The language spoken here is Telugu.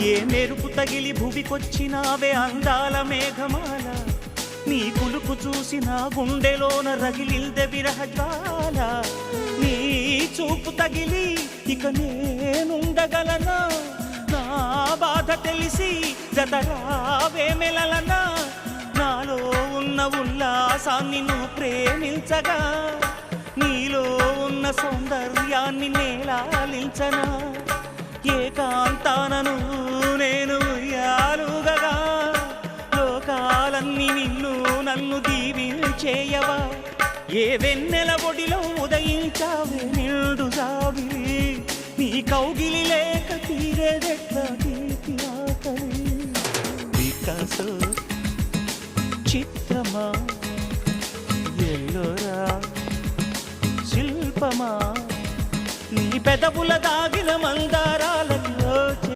ఏ మెరుపు తగిలి భువికొచ్చినావే అందాల మేఘమాల, నీ కులుకు చూసి నా గుండెలోన రగిలిల్దె విరహజ్వాల. నీ చూపు తగిలి ఇక నేనుండగలనా, నా బాధ తెలిసి జతరావే మెలలనా. నాలో ఉన్న ఉల్లాసాన్ని నువ్వు ప్రేమించగా, నీలో ఉన్న సౌందర్యాన్ని నేలాలించనా. ఏకాంతానను నేను ఉయ్యాలుగగా, లోకాలన్నీ నిన్ను నన్ను దీవించేయవా. ఏ వెన్నెల ఒడిలో ఉదయించావే నిండు జాబిలి, నీ కౌగిలి లేక తీరేదెట్లా తీపి ఆకలి. వికాసో చిత్రమా, ఎల్లోరా శిల్పమా, నీ పెదవుల దాగిన మందారాలలో